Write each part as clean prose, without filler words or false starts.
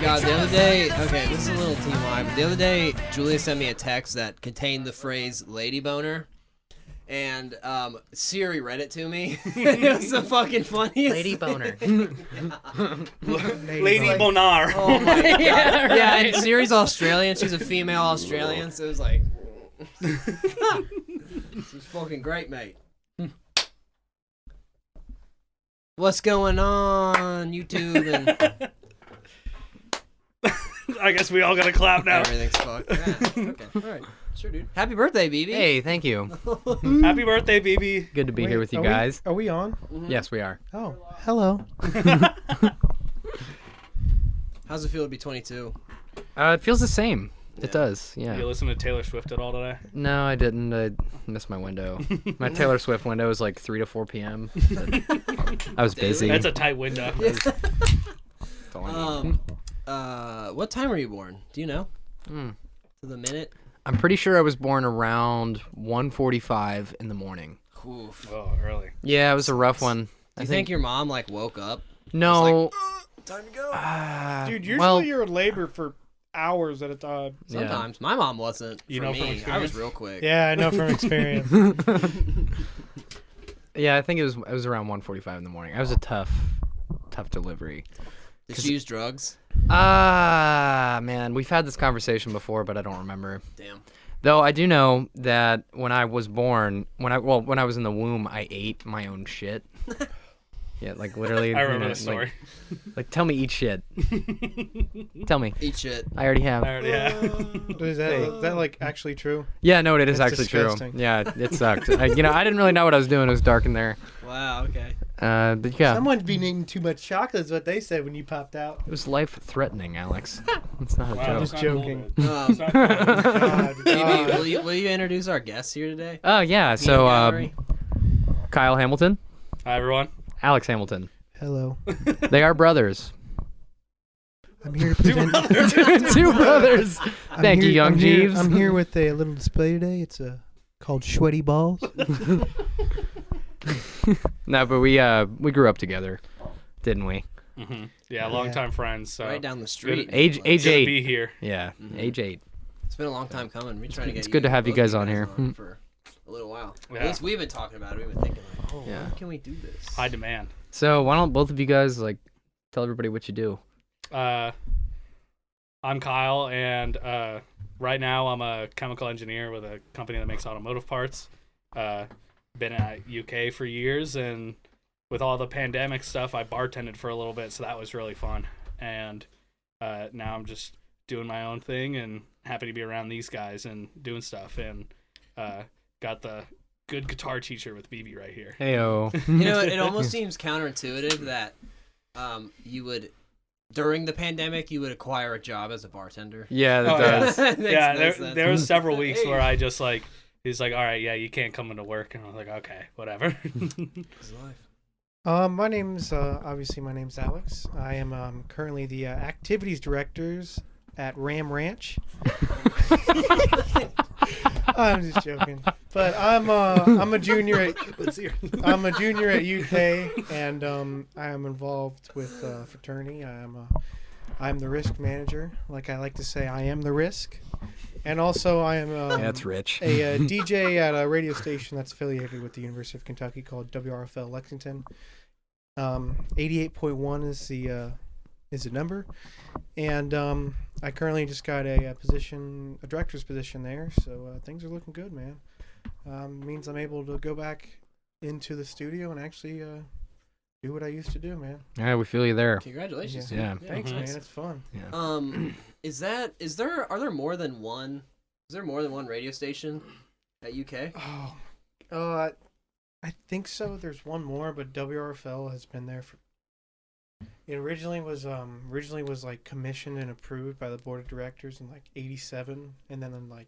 God, the other day, okay, this is a little TMI, but the other day, Julia sent me a text that contained the phrase lady boner, and Siri read it to me. It was the fucking funniest Lady boner. Lady Bonar. Oh my God. Yeah, and Siri's Australian, she's a female Australian, so it was like, she's fucking great, mate. What's going on, YouTube? And I guess we all gotta clap now. everything's fucked. Yeah. Okay. All right. Sure, dude. Happy birthday, BB. Hey, thank you. Happy birthday, BB. Good to be here with you guys. Are we on? Mm-hmm. Yes, we are. Oh, hello. How's it feel to be 22? It feels the same. Yeah. It does, yeah. You listen to Taylor Swift at all today? No, I didn't. I missed my window. My Taylor Swift window was like 3 to 4 p.m. I was busy. That's a tight window. That's all I know. What time were you born? Do you know? Mm. To the minute? I'm pretty sure I was born around 1:45 in the morning. Oof. Oh, early. Yeah, it was a rough one. Do you think your mom woke up? No. Time to go. Dude, usually well, you're in labor for hours at a time. Sometimes. My mom wasn't. You For know from me, I experience? was real quick. Yeah, I know from experience. Yeah, I think it was around 1:45 in the morning. I was a tough delivery. Did she use drugs? Man, we've had this conversation before, but I don't remember. Damn. Though I do know that when I was born, when I was in the womb, I ate my own shit. Yeah, like literally. I remember the story. Like, tell me eat shit. Tell me. Eat shit. I already have. Is that like actually true? Yeah, no, it is That's actually disgusting. true. Yeah, it sucked. I didn't really know what I was doing. It was dark in there. Wow, okay. But yeah, Someone's been eating too much chocolate is what they said when you popped out. it was life-threatening, Alex. It's not a Wow, joke. Just joking. Um, God, BB, God. will you introduce our guests here today? Oh yeah, Peanut so gallery? Kyle Hamilton, Hi, everyone. Alex Hamilton. Hello. They are brothers. I'm here to present. Two brothers. Thank you, young Jeeves. I'm here with a little display today. It's called Sweaty Balls. No, but we grew up together, didn't we? Mm-hmm. Yeah, longtime friends. So Right down the street. Age good to 8. be here. Yeah, age 8. It's been a long time coming. We trying to get. It's good to have you both guys on here. for a little while. Yeah. At least we've been talking about it. We've been thinking like, oh, Yeah. when can we do this? High demand. So why don't both of you guys like tell everybody what you do? I'm Kyle, and right now I'm a chemical engineer with a company that makes automotive parts. Been at UK for years, and with all the pandemic stuff, I bartended for a little bit, so that was really fun. And now I'm just doing my own thing, and happy to be around these guys and doing stuff. And got the good guitar teacher with BB right here. Heyo. You know, it almost seems counterintuitive that you would, during the pandemic, you would acquire a job as a bartender. Yeah, that Oh, yeah. does. That makes Yeah, no sense. there was several weeks Hey. where I just like, he's like, all right, yeah, you can't come into work. And I was like, okay, whatever. It's life. My name's Alex. I am currently the activities directors at Ram Ranch. I'm just joking, but I'm a junior at UK, and I am involved with fraternity. I'm the risk manager. Like I like to say, I am the risk, and also I am Yeah, that's rich. a DJ at a radio station that's affiliated with the University of Kentucky called WRFL Lexington. 88.1 is the number, and I currently just got a director's position there, so things are looking good, man. Means I'm able to go back into the studio and actually do what I used to do, man. Yeah, we feel you there. Congratulations. Yeah. dude. Thanks, nice. man. It's fun. Yeah. Are there more than one? Is there more than one radio station at UK? I think so. There's one more, but WRFL has been there for. It originally was like commissioned and approved by the board of directors in like '87, and then in like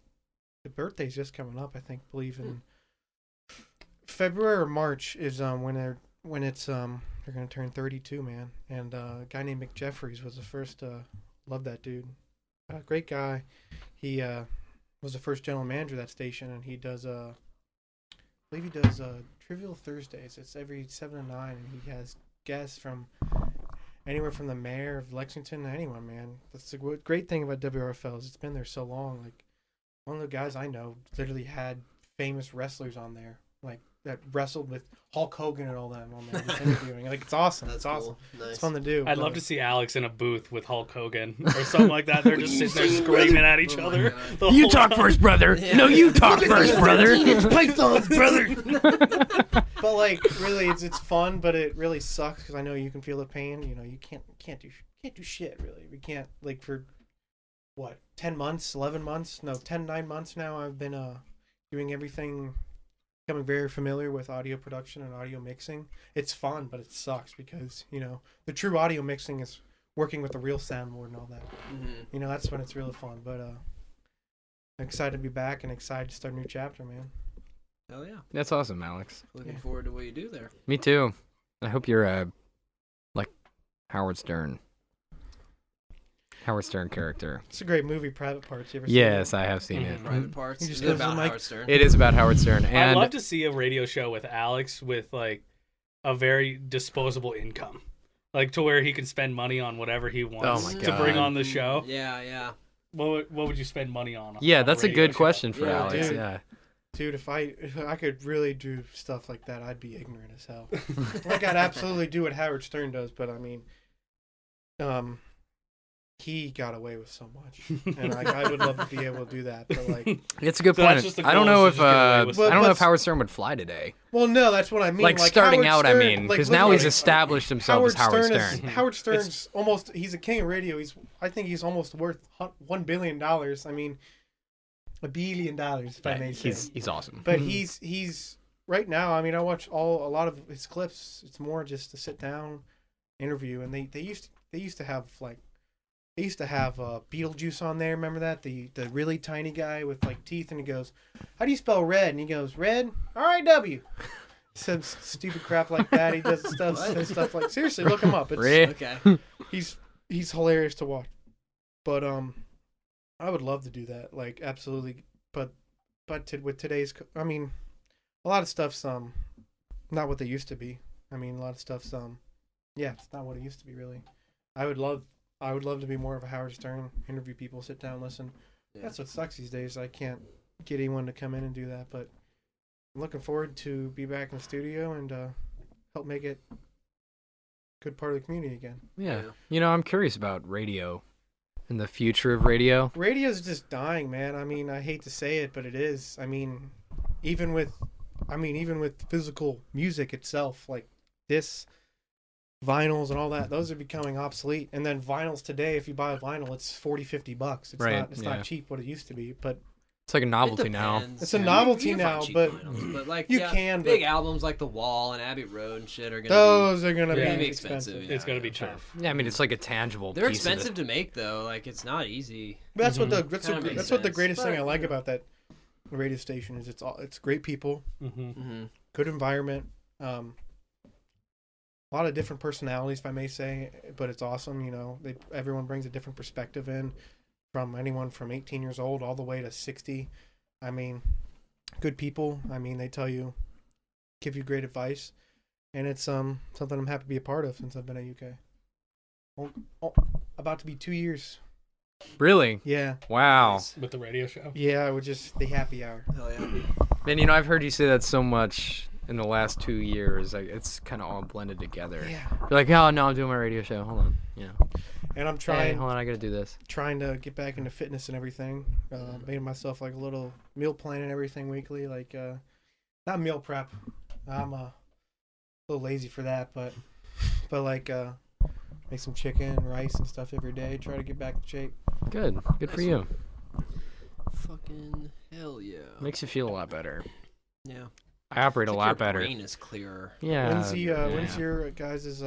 the birthday's just coming up. I believe in February or March is when it's they're gonna turn 32, man. And a guy named Mick Jeffries was the first. Love that dude, great guy. He was the first general manager of that station, and he does I believe he does Trivial Thursdays. It's every 7 to 9, and he has guests from anywhere from the mayor of Lexington to anyone, man. That's the great thing about WRFL is it's been there so long. Like, one of the guys I know literally had famous wrestlers on there, like that wrestled with Hulk Hogan and all that on there, just interviewing. Like, it's awesome. That's It's awesome. cool. Nice. It's fun to do. I'd but- love to see Alex in a booth with Hulk Hogan or something like that. They're just sitting there screaming at each Oh my other. God. the You whole talk time. first, brother. Yeah. No, you talk first, brother. Pythons, brother. But like, really, it's fun, but it really sucks because I know you can feel the pain. You know, you can't do shit really. We can't, like, for what, 10 months, 11 months, no, 9 months now. I've been doing everything, becoming very familiar with audio production and audio mixing. It's fun, but it sucks because, you know, the true audio mixing is working with the real soundboard and all that. Mhm. You know, that's when it's really fun. But I'm excited to be back and excited to start a new chapter, man. Hell yeah. That's awesome, Alex. Looking Yeah. forward to what you do there. Me too. I hope you're like Howard Stern. Howard Stern character. It's a great movie, Private Parts. You ever seen Yes, it? I have seen it. Private Parts. He just Is it goes to about the mic. Howard Stern? It is about Howard Stern, I'd and love to see a radio show with Alex with like a very disposable income, like to where he can spend money on whatever he wants Oh my to bring God. on the show. Yeah. What would you spend money on? yeah, on that's a radio good show? question for Yeah, Alex. dude. Yeah. Dude, if I could really do stuff like that, I'd be ignorant as hell. Like, I'd absolutely do what Howard Stern does, but I mean, he got away with so much, and I would love to be able to do that. But like, It's a good So that's point. just the I don't goal, know is if to just get away with I don't know But- if Howard Stern would fly today. well, no, that's what I mean. Like starting Howard out, I Stern, mean, like, because now he's literally, established himself as Howard Stern. Howard Stern's he's a king of radio. I think he's almost worth $1 billion. I mean, $1 billion, if I may say. He's awesome. But he's right now. I mean, I watch a lot of his clips. It's more just to sit down, interview, and they used to have Beetlejuice on there. Remember that, the really tiny guy with like teeth, and he goes, "How do you spell red?" And he goes, "Red, R-I-W." Some stupid crap like that. He does stuff like, seriously, look him up. It's, Red. Okay. he's hilarious to watch. But I would love to do that, like, absolutely. But with today's, I mean, a lot of stuff's not what they used to be. I mean, a lot of stuff's yeah, it's not what it used to be really. I would love to be more of a Howard Stern, interview people, sit down, listen. Yeah. That's what sucks these days. I can't get anyone to come in and do that, but I'm looking forward to be back in the studio and help make it a good part of the community again. Yeah. You know, I'm curious about radio and the future of radio. Radio's just dying, man. I mean, I hate to say it, but it is. I mean, even with physical music itself, like this, vinyls and all that, those are becoming obsolete. And then vinyls today, if you buy a vinyl, it's $40-$50. It's Right, It's yeah. not cheap what it used to be, but It's like a novelty now. depends. It's a Yeah, novelty you can find now, cheap but vinyls, like you yeah, can, big but- albums like The Wall and Abbey Road and shit are gonna those are gonna Yeah. be be expensive. expensive. It's gonna be sure. tough. Yeah, I mean, it's like a tangible. They're piece of it. expensive to make though. Like it's not easy. But that's what Mhm. that's Kinda what the makes greatest thing sense, I like but- about that radio station is it's great people, Mm-hmm. Mm-hmm. good environment, a lot of different personalities, if I may say, but it's awesome. You know, everyone brings a different perspective in, from anyone from 18 years old all the way to 60. I mean, good people. I mean, they give you great advice, and it's something I'm happy to be a part of since I've been at UK. About to be 2 years. Really? Yeah, Wow. With the radio show. yeah. I would just the happy hour. Hell yeah. Man, you know, I've heard you say that so much in the last 2 years. Like, it's kind of all blended together. Yeah, You're like, oh, no, I'm doing my radio show. Hold on. You know. and I'm Hey, trying. hold on, I gotta do this. Trying to get back into fitness and everything. Made myself like a little meal plan and everything weekly, like not meal prep. I'm a little lazy for that, but like make some chicken and rice and stuff every day. Try to get back in shape. Good. Good for you. Fucking hell yeah. Makes you feel a lot better. Yeah. I operate It's a like lot your better. brain is clearer. Yeah. When's your guys'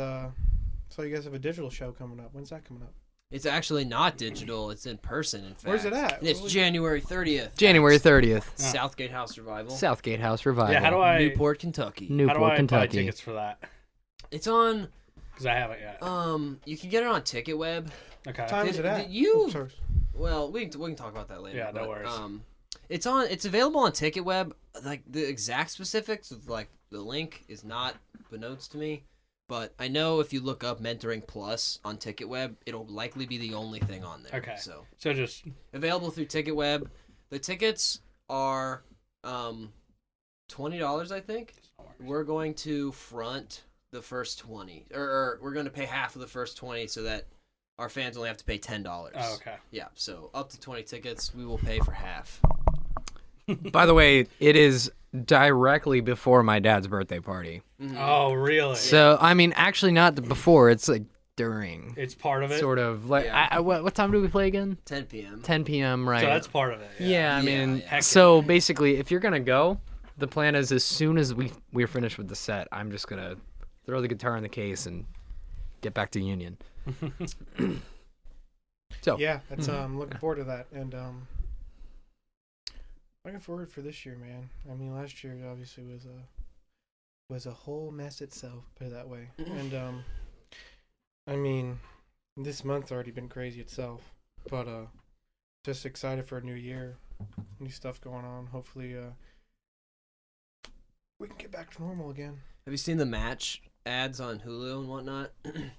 so you guys have a digital show coming up? When's that coming up? It's actually not digital. It's in person. In fact. Where's it at? It's January 30th. January 30th. Southgate House Revival. Southgate House Revival. Yeah, how do I Newport, Kentucky. how do Newport, I buy Kentucky. tickets for that? It's on. Because I haven't yet. You can get it on TicketWeb. Okay. Time is Did- it at? did you- Oh, sorry. Well, we can talk about that later. Yeah, no but, worries. It's available on TicketWeb. Like the exact specifics of like the link is not beknownst to me, But I know if you look up Mentoring Plus on TicketWeb, it'll likely be the only thing on there. Okay. So just available through TicketWeb. The tickets are $20, I think. We're going to front the first 20, or we're going to pay half of the first 20 so that our fans only have to pay $10. Oh, okay. Yeah, so up to 20 tickets, we will pay for half. By the way, it is directly before my dad's birthday party. Mm-hmm. Oh, really? So, I mean, actually not before. It's like during. It's part of it? Sort of. Like, Yeah. what time do we play again? 10 p.m. 10 p.m., right. So that's part of it. Yeah, I mean, Yeah. so basically, if you're going to go, the plan is as soon as we're finished with the set, I'm just going to throw the guitar in the case and get back to Union. So Yeah, that's I'm looking forward to that, and looking forward for this year, man. I mean, last year obviously was a whole mess itself, put it that way, and I mean, this month's already been crazy itself, but just excited for a new year, new stuff going on. Hopefully, we can get back to normal again. Have you seen the Match ads on Hulu and whatnot?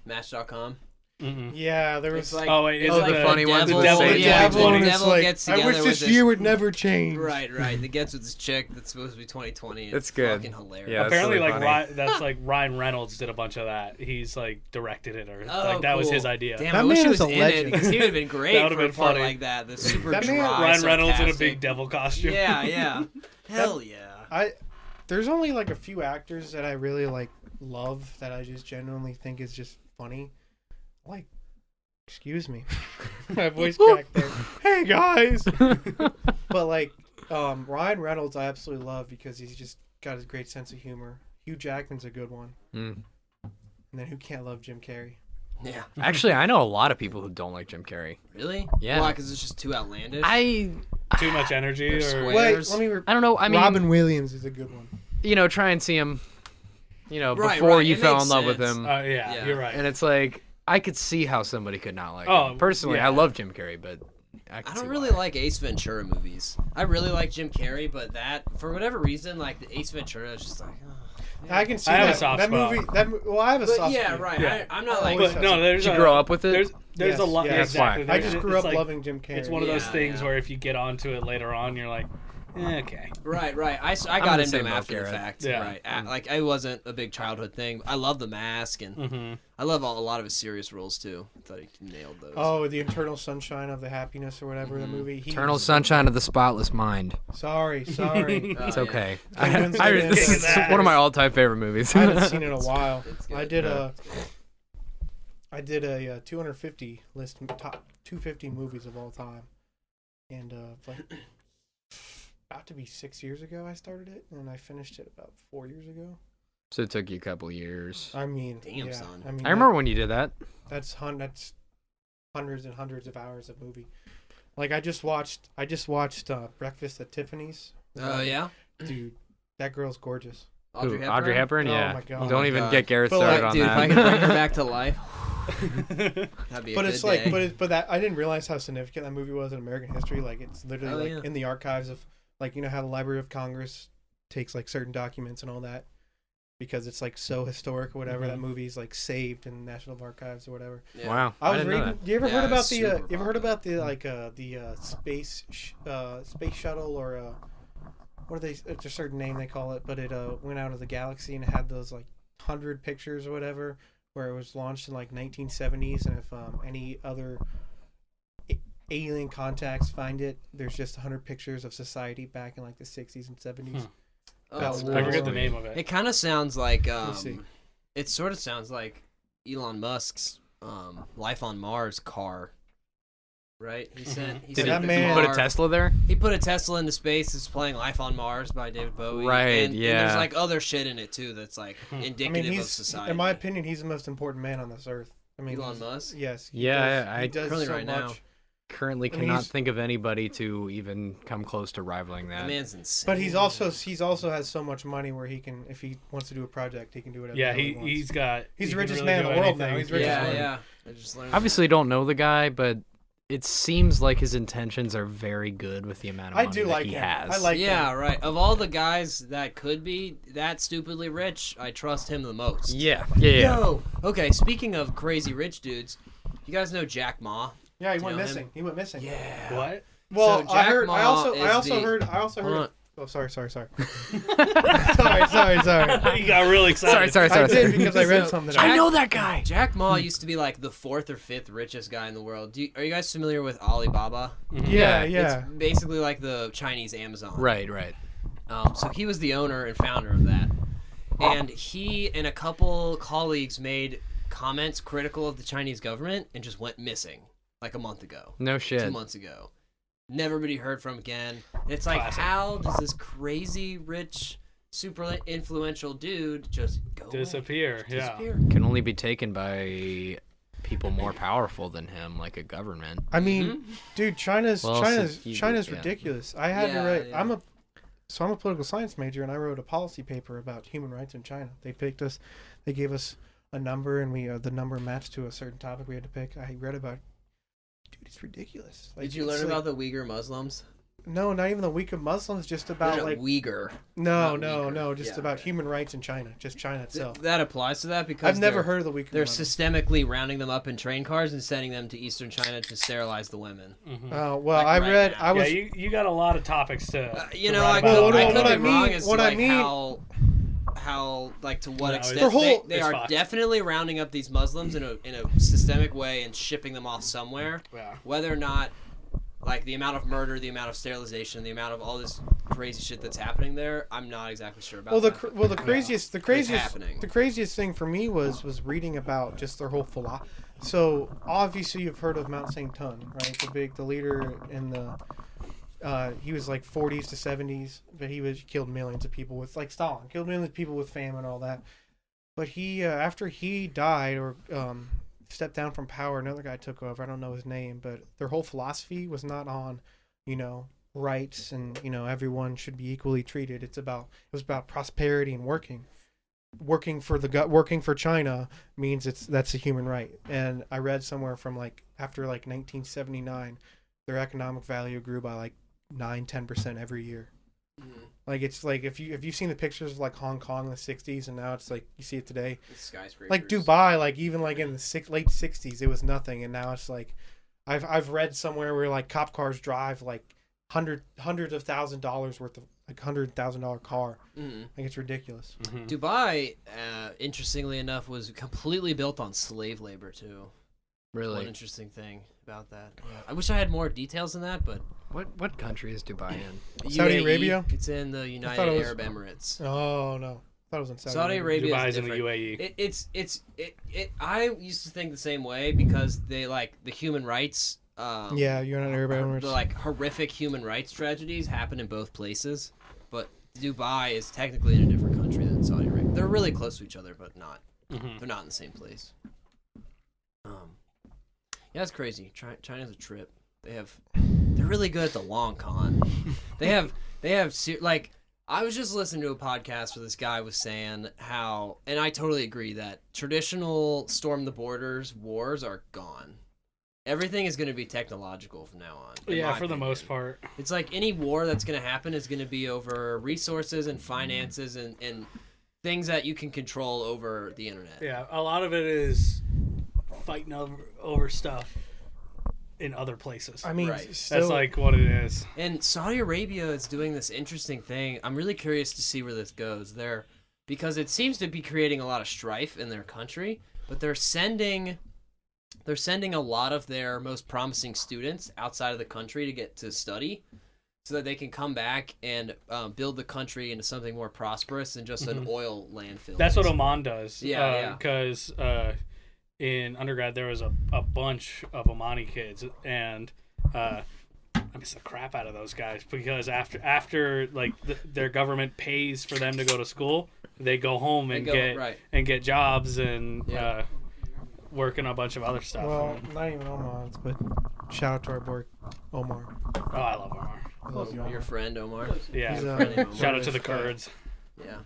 Match.com. Mm-mm. Yeah, there was It's like, Oh, wait, it's is like the funny ones The with devil, Satan. yeah, devil, the and devil like, gets I together wish with this this year would never change. Right. That gets with this chick that's supposed to be 2020. That's It's good. Fucking hilarious. Yeah. Apparently, really like funny. that's like Ryan Reynolds did a bunch of that. He's like directed it, or Oh, like that was cool. his idea. Damn, That I wish man he is was a in legend. it because he would have been great That would've for a been part funny. like that. The super That man- dry, Ryan Reynolds in a sarcastic. big devil costume. Yeah. Hell yeah. There's only like a few actors that I really like love that I just genuinely think is just funny. Like, excuse me, my voice cracked there. Hey guys, but like Ryan Reynolds, I absolutely love because he's just got his great sense of humor. Hugh Jackman's a good one, and then who can't love Jim Carrey? Yeah. Actually, I know a lot of people who don't like Jim Carrey. Really? Yeah. Why? Because it's just too outlandish. Too much energy, or square. Wait, Where's- let me. I don't know. I mean, Robin Williams is a good one. try and see him, Right, before right. you It fell makes in love with sense. him. yeah, Yeah. you're right. And it's like, I could see how somebody could not like Oh, him. Personally, yeah. I love Jim Carrey, but I I don't see really why. like Ace Ventura movies. I really like Jim Carrey, but that, for whatever reason, like the Ace Ventura is just like, I can see I have a that. soft that spot. movie. Well, I have a But soft yeah, spot. right. Yeah. I'm not But like. no, there's Did you a, grow up with it? There's Yes, a lot. yes. Yeah, exactly. That's I There's- just grew it's up like- loving Jim Carrey. It's one of those Yeah, things yeah. where if you get onto it later on, you're like, okay. Right. I I'm got the into same him boat, after the Garrett. fact. Yeah. Right. Like, it wasn't a big childhood thing. I love The Mask, and Mm-hmm. I love a lot of his serious roles, too. I thought he nailed those. Oh, the Eternal Sunshine of the Happiness or whatever the Mhm. movie. Eternal Sunshine of the Spotless Mind. Sorry. It's Yeah. okay. Penguins I, Against this is Dinosaurs. one of my all-time favorite movies. I haven't seen it in a while. It's good. I did a 250 list, top 250 movies of all time, and like about to be 6 years ago I started it, and I finished it about 4 years ago. So it took you a couple years. I mean, Damn, yeah, son. I mean, I remember when you did that. that's hundreds and hundreds of hours of movie. Like I just watched Breakfast at Tiffany's. Oh, yeah? Dude, that girl's gorgeous. Who, Audrey Hepburn? Oh Yeah. my God. Don't Oh my even God. get Garrett But, started like, on Dude, if that. I could bring her back to life, that'd be a But good it's like, day. but that I didn't realize how significant that movie was in American history. Like it's literally Oh, like yeah. in the archives of, like, you know how the Library of Congress takes like certain documents and all that because it's like so historic or whatever. Mhm. That movie's like saved in National Archives or whatever. Yeah. Wow. I was didn't know reading. You ever Yeah, heard about it's the? super You ever heard popular. about the space shuttle or what are they? It's a certain name they call it, but it went out of the galaxy and it had those like 100 pictures or whatever, where it was launched in like 1970s, and if any other alien contacts find it, there's just 100 pictures of society back in like the 60s and 70s. Oh, That's cool. I forget the War. name of it. It kind of sounds like me see. it sort of sounds like Elon Musk's Life on Mars car, right? He sent. He Did sent that he the man- put a car- Tesla there? He put a Tesla into space. It's playing Life on Mars by David Bowie. Right, And yeah. there's like other shit in it too that's like Hmm. indicative I mean, of he's, society. in my opinion, he's the most important man on this earth. I mean, Elon he's- Musk? Yes. Yeah, he I- does Currently so right much. now. Currently I mean, cannot he's- think of anybody to even come close to rivaling that. That man's insane. But he's also has so much money where he can, if he wants to do a project, he can do whatever. Yeah, the hell he wants. he's got. He's he the can richest really man in do the world now. anything. He's rich as Yeah, fuck. yeah. I just learned. Obviously don't know the guy, but it seems like his intentions are very good with the amount of I money do that like he him. has. I like Yeah, him. right. Of all the guys that could be that stupidly rich, I trust him the most. Yeah. Yo, okay. Speaking of crazy rich dudes, you guys know Jack Ma? Yeah, he Do went you know missing. him? He went missing. Yeah. What? Well, So I Jack heard. Ma I also is heard. Hold on. Oh, sorry. sorry. You got really excited. Sorry. I did because I read So, something. Jack- I know that guy. Jack Ma used to be like the 4th or 5th richest guy in the world. Are you guys familiar with Alibaba? Yeah. It's basically like the Chinese Amazon. Right. So he was the owner and founder of that. And he and a couple colleagues made comments critical of the Chinese government and just went missing like a month ago. No shit. 2 months ago. Never been heard from again. And it's like, Classic. how does this crazy, rich, super influential dude just go away? Disappear. Just Yeah. disappear? Can only be taken by people more powerful than him, like a government. I mean, dude, China's Well, since he- yeah. ridiculous. I had to Yeah, write. yeah. I'm a political science major, and I wrote a policy paper about human rights in China. They picked us. They gave us a number, and we the number matched to a certain topic we had to pick. I read about. Dude, it's ridiculous. Did you learn about the Uyghur Muslims? No, not even the week of Muslims. Just about No, like Uyghur. no, not no, Uyghur. no. Just Yeah, about right. human rights in China. Just China itself. That applies to that because I've never they're- heard of the week of They're Muslims. systemically rounding them up in train cars and sending them to eastern China to sterilize the women. Oh well, Like I right read. now. I was. Yeah, you got a lot of topics to. You to know, write I about. could, I could what be I mean- wrong as to what I like mean- how like to what No, extent it's- they it's are fucked. definitely rounding up these Muslims in a systemic way and shipping them off somewhere. Yeah. Whether or not like the amount of murder, the amount of sterilization, the amount of all this crazy shit that's happening there, I'm not exactly sure about. Well, that. the craziest happening. the craziest thing for me was reading about just their whole philosophy. So obviously you've heard of Mao Zedong, right? The leader in the he was like 40s to 70s, but he killed millions of people with like Stalin killed millions of people with famine and all that. But he after he died or stepped down from power, another guy took over. I don't know his name, but their whole philosophy was not on, rights and everyone should be equally treated. It was about prosperity and working for China means that's a human right. And I read somewhere from like after like 1979 their economic value grew by like 9-10% every year. Like it's like if you've seen the pictures of like Hong Kong in the 60s and now it's like you see it today, Skyscrapers. like Dubai, like even like in the late 60s it was nothing, and now it's like I've read somewhere where like cop cars drive like hundreds of $1,000s worth of like $100,000 car. Like it's ridiculous. Dubai, interestingly enough, was completely built on slave labor too. Really? One interesting thing about that. Yeah. I wish I had more details than that, but What country is Dubai in? Saudi UAE, Arabia? It's in the United it was- Arab Emirates. Oh no, I thought it was in Saudi Arabia Dubai's is in the different. UAE. I used to think the same way because they like the human rights. Yeah, you're not Arab Emirates. The like horrific human rights tragedies happen in both places, but Dubai is technically in a different country than Saudi Arabia. They're really close to each other, but not. They're not in the same place. Yeah, it's crazy. China's a trip. They're really good at the long con. They have like I was just listening to a podcast where this guy was saying how, and I totally agree that traditional storm the borders wars are gone. Everything is going to be technological from now on. Yeah, for the most part. It's like any war that's going to happen is going to be over resources and finances and things that you can control over the internet. Yeah, a lot of it is fighting over stuff in other places. I mean, Right. still, That's like what it is. And Saudi Arabia is doing this interesting thing. I'm really curious to see where this goes there, because it seems to be creating a lot of strife in their country, but they're sending a lot of their most promising students outside of the country to get to study so that they can come back and build the country into something more prosperous than just an oil landfill. That's what Oman does. Yeah. Because in undergrad there was a bunch of Omani kids, and I miss the crap out of those guys because after like their government pays for them to go to school, they go home and get jobs and work on a bunch of other stuff. well, not even Oman's, but shout out to our boy Omar. Oh, I love Omar. I love you, Omar. Your friend Omar. Yeah. He's, Shout out to the Kurds. Yeah.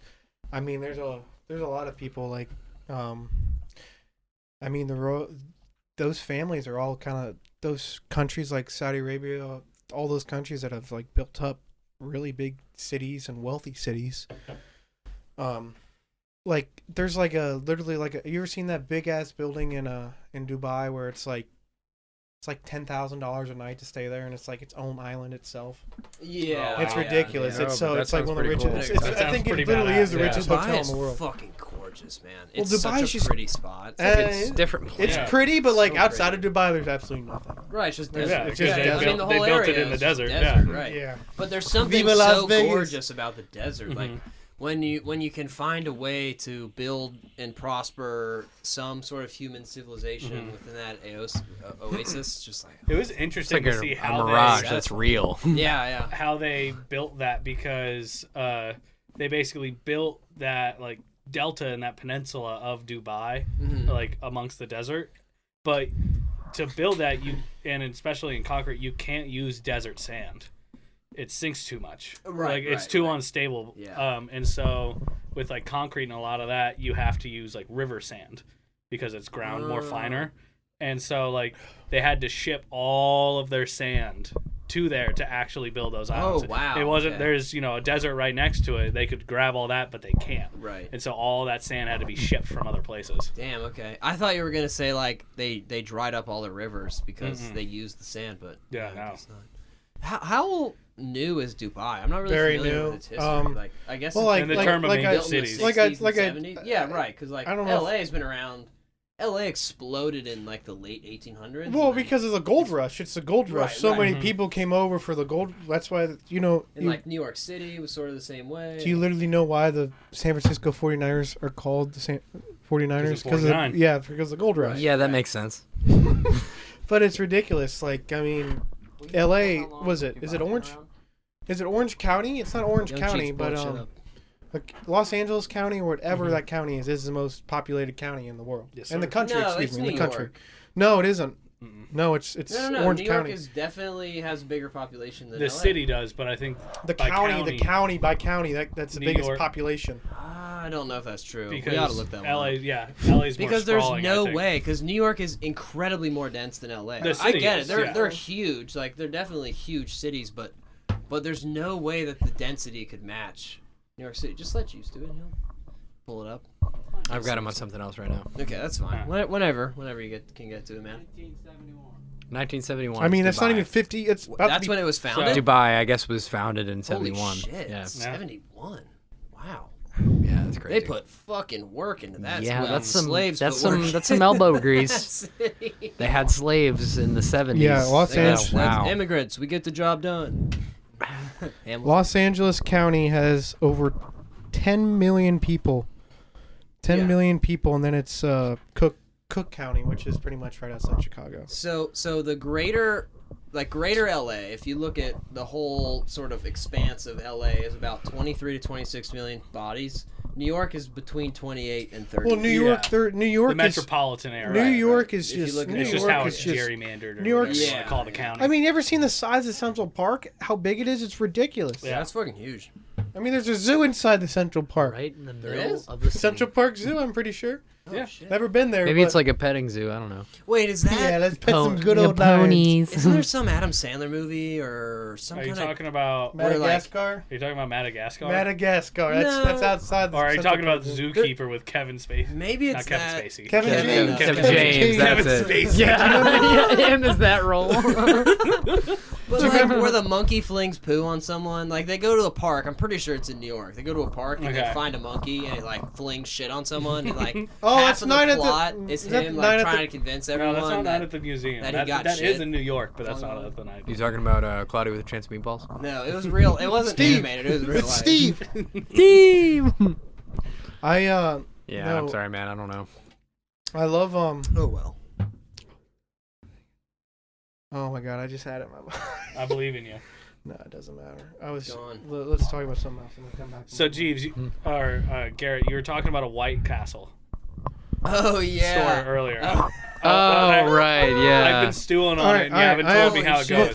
I mean, there's a lot of people like, I mean those families are all kind of those countries like Saudi Arabia, all those countries that have like built up really big cities and wealthy cities. Like there's like a literally like a, you ever seen that big ass building in Dubai where it's like $10,000 a night to stay there, and it's like its own island itself. Yeah, It's ridiculous. yeah. It's Oh, but it's like that one of the sounds pretty richest. cool. I think it pretty literally is the badass, richest Dubai hotel in is the world. fucking gorgeous, man. Well, It's Dubai's such a just- pretty spot. It's different. It's Yeah. pretty, but like So outside pretty. of Dubai, there's absolutely nothing. Right, it's just Yeah, desert. it's just they desert. built, the they whole built area it in the is desert. desert, Yeah. right. Yeah. But there's something Viva Las so Vegas. gorgeous about the desert. Like Mhm. when you can find a way to build and prosper some sort of human civilization Mhm. within that oasis, just like It was It's interesting like to see a how mirage they, that's real. yeah. how they built that, because they basically built that like delta and that peninsula of Dubai, Mhm. like amongst the desert. But to build that, and especially in concrete, you can't use desert sand. It sinks too much. Right, Like it's right, too right. unstable. Yeah. And so with like concrete and a lot of that, you have to use like river sand because it's ground more finer. And so like they had to ship all of their sand to there to actually build those islands. wow, It wasn't okay. there's a desert right next to it. They could grab all that, but they can't. Right. And so all that sand had to be shipped from other places. Damn. Okay. I thought you were gonna say like they dried up all the rivers because Mm-mm. they used the sand, but Yeah, I no. guess not. How new is Dubai? I'm not really Very familiar new. with its history. Like I guess Well, it's like In the like term of like major I, built in the cities. like I 60s and like 70s. Yeah, right. Because like I don't know LA has been around. LA exploded in like the late 1800s. Well, and then- because of the gold rush. It's the gold rush. Right, So right. many Mhm. people came over for the gold. That's why, and you, like New York City was sort of the same way. do you literally know why the San Francisco 49ers are called the 49ers? 49. Because of the gold rush. Yeah, that makes sense. But it's ridiculous. Like, I mean, LA, was it? Is it Orange? Is it Orange County? It's not Orange Young County, Cheeks, but bullshit up. like Los Angeles County or whatever Mhm. that county is the most populated county in the world. Yes, in the sir. country, No, excuse it's me, in New the country. York. No, it isn't. Mm-mm. No, it's No. Orange New York County. is definitely has a bigger population than The LA. city does, but I think The by county, by county, that's the New biggest York. population. I don't know if that's true. because we ought to look that LA, one up. yeah, LA's more Because there's sprawling, I no think. way. Because New York is incredibly more dense than LA. The I city get is, it. They're yeah. they're huge. Like they're definitely huge cities, but there's no way that the density could match New York City. Just let you do it. He'll pull it up. I've got him on something else right now. Okay, that's fine. Whenever you can get to it, man. 1971. I mean, it's that's not Dubai. even 50. It's about That's to be, when it was founded. Dubai, I guess, was founded in Holy 71. shit! Yeah, 71. Wow. yeah, that's crazy. They put fucking work into that. Yeah, Well, that's some slaves. that's put work some that's some elbow into grease. that city. They had slaves in the 70s. Yeah, Los Yeah, Angeles- wow. Immigrants, we get the job done. Hamilton. Los Angeles County has over 10 million people. 10 Yeah. million people, and then it's Cook County, which is pretty much right outside Chicago. So the greater LA, if you look at the whole sort of expanse of LA, is about 23 to 26 million bodies. New York is between 28 and 30. Well, New York, New York The is metropolitan area. New York right. is If you just look at New It's just York how is it's just. gerrymandered. Or New York's- whatever you Yeah, wanna call the yeah. county. I mean, you ever seen the size of Central Park? How big it is? It's ridiculous. Yeah, that's fucking huge. I mean, there's a zoo inside the Central Park. Right in the There middle is? of the city. Central Park Zoo, I'm pretty sure. Oh, Yeah. shit. Never been there. Maybe it's but- like a petting zoo. I don't know. Wait, is that? Yeah, let's pet some Po- good the old lions. ponies. Isn't there some Adam Sandler movie or some Are you kind of? talking about? Where, like- Madagascar. Are you talking about Madagascar? Madagascar. No. That's outside. The Or are you Central talking about Park Zoo. Zookeeper with Kevin Spacey? Maybe it's Not Kevin that. Spacey. Kevin James. Kevin James. That's Kevin it. Spacey. Yeah, him as that role. But like where the monkey flings poo on someone, like they go to a park. I'm pretty sure it's in New York. They go to a park and they Okay. find a monkey and it like flings shit on someone. And like Oh, half that's of Night the at the- plot is is that him Night like at trying the- to convince No, everyone that's not that. at the museum. that he got that shit is in New York, but that's not flung at the night. You talking about Cloudy with a Chance of Meatballs? No, it was real. It wasn't Steve. animated. It was real It's life. Steve. Team. I Yeah, No. I'm sorry, man. I don't know. I love Oh well. Oh my god, I just had it in my mind. I believe in you. No, it doesn't matter. I was. Go on. Let's talk about something else. And we'll come back. to So my- Jeeves, or Garrett, you were talking about a White Castle Oh yeah. story earlier. Oh. Oh, right, yeah. I've been stewing on All it, right, and you haven't told me how it goes.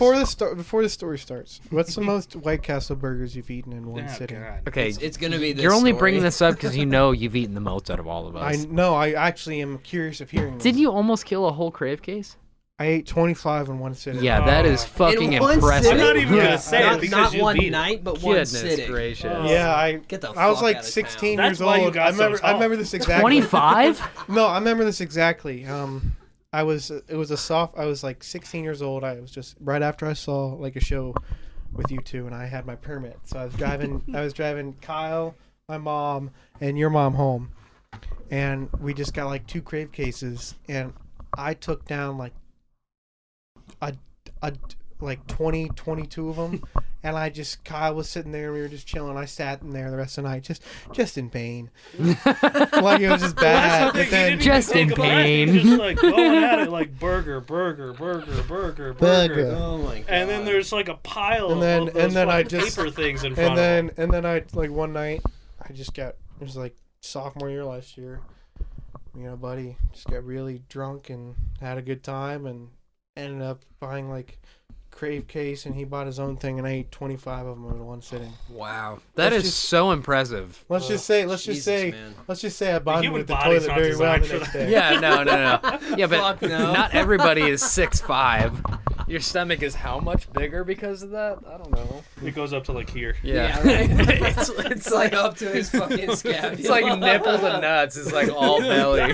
Before the story starts, what's the most White Castle burgers you've eaten in one Oh, sitting? God. Okay, It's gonna be this. you're only story. bringing this up because you know you've eaten the most out of all of I us. know. I actually am curious of hearing. This. Didn't you almost kill a whole crave case? I ate 25 in one sitting. Yeah, that is fucking In one impressive. sitting? I'm not even Yeah. gonna say not it because you one beat night, but one Goodness sitting. gracious. Yeah, Get the I was fuck like out of 16 town. years That's why you old. got so I tall. remember this exactly. 25? No, I remember this exactly. I was like 16 years old. I was just right after I saw like a show with you two, and I had my permit. So I was driving Kyle, my mom, and your mom home, and we just got like 2 crave cases, and I took down like like 22 of them, and Kyle was sitting there, and we were just chilling. I sat in there the rest of the night, just in pain. Like it was just bad. That's the thing, And then, you didn't Just even in think about it. pain. You're just like going at it like burger. Burger. Oh my god. And then there's like a pile And then- of those and then I fucking just- paper things in front and then I like one night it was like sophomore year last year. Buddy just got really drunk and had a good time and ended up buying like crave case, and he bought his own thing, and I ate 25 of them in one sitting. Wow. That Let's is just- so impressive. Let's just say man. I bonded human with the body's toilet not very well the designed for next that. day. Yeah, no. Yeah, but Fuck no. not everybody is 6'5". Your stomach is how much bigger because of that? I don't know. of it. It goes up to like here. Yeah, Yeah. right. it's like up to his fucking scabula. It's like nipples and nuts. It's like all belly.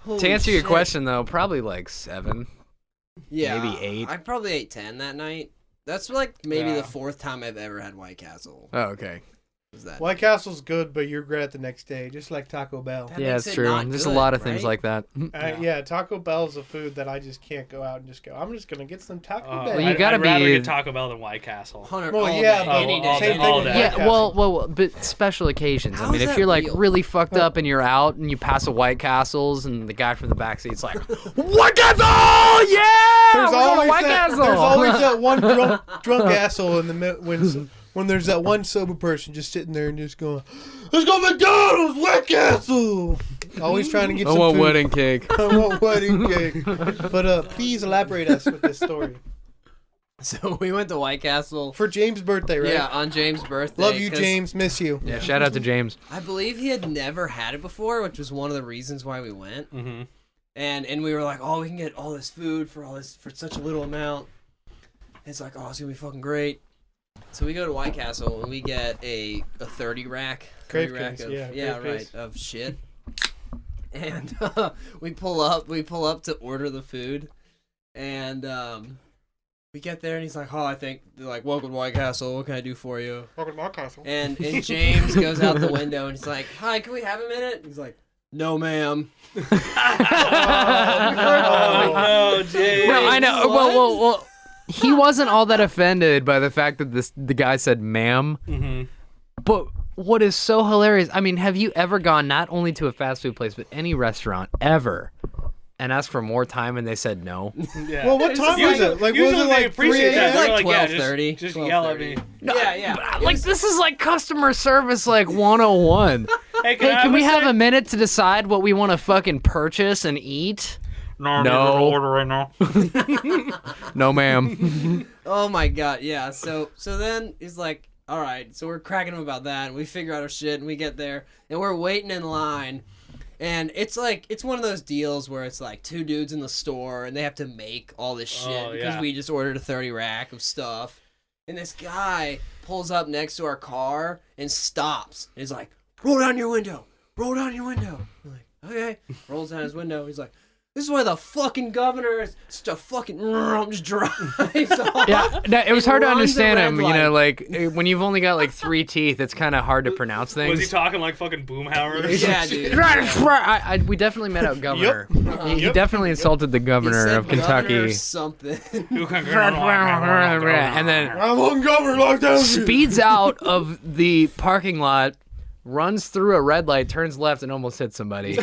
Holy To answer your shit. question, though, probably like 7. Yeah, maybe 8. I probably ate 10 that night. That's like maybe Yeah. the 4th time I've ever had White Castle. Oh, okay. Was that? White Castle's good, but you regret it the next day, just like Taco Bell. That Yeah, makes it's it true. not There's a good, lot of things right? like that. Yeah, Taco Bell's a food that I just can't go out and just go, I'm just going to get some Taco Bell. Well, you gotta I'd rather be- get Taco Bell than White Castle. 100 Well, all yeah, day, but any all day. day, all any day. day. Yeah, well, but special occasions. How I mean, is if that you're like real? really fucked up and you're out and you pass a White Castles and the guy from the backseat's like, White Castle! Yeah! There's We're going to always White that, Castle! there's always that one drunk asshole in the when there's that one sober person just sitting there and just going, let's go McDonald's, White Castle. Always trying to get I some want food. wedding cake. I want wedding cake. But please elaborate us with this story. So we went to White Castle. For James' birthday, right? Yeah, on James' birthday. Love you, 'cause James. Miss you. Yeah, shout out to James. I believe he had never had it before, which was one of the reasons why we went. Mm-hmm. And we were like, oh, we can get all this food for such a little amount. It's like, oh, it's gonna be fucking great. So we go to White Castle and we get a 30 rack. Crave 30 rack case, of, yeah, crave right, case. of shit. And we pull up to order the food, and we get there and he's like, oh, I think they're like, welcome to White Castle. What can I do for you? Welcome to White Castle. And James goes out the window and he's like, hi, can we have a minute? He's like, no, ma'am. Oh no, James. No, I know. What? Well, he wasn't all that offended by the fact that the guy said ma'am. Mm-hmm. But what is so hilarious, I mean, have you ever gone not only to a fast food place, but any restaurant ever and asked for more time and they said no? Yeah. Well, what time was it? Like, was Usually it they like 3 appreciate that. a.m.? They're Like like, yeah, 12:30. just yell at me. Yeah. Like, this is like customer service, like 101. Hey, Hey, I can we have have a minute to decide what we want to fucking purchase and eat? No. order right now. No, ma'am. Oh my god, yeah. So then he's like, all right. So we're cracking him about that, and we figure out our shit, and we get there, and we're waiting in line, and it's one of those deals where it's like 2 dudes in the store, and they have to make all this shit because yeah. we just ordered a 30 rack of stuff, and this guy pulls up next to our car and stops. And he's like, roll down your window. Roll down your window. I'm like, okay. Rolls down his window. He's like, this is where the fucking governor is. Just a fucking just drives off. Yeah, no, it was hard to Runs a understand red him. You light. know, like when you've only got like 3 teeth, it's kind of hard to pronounce things. Was he talking like fucking Boomhauer? Yeah, dude. We definitely met a governor. He Yep. definitely insulted the He governor said of Kentucky. governor something. And then I want governor like that. speeds out of the parking lot, runs through a red light, turns left, and almost hits somebody.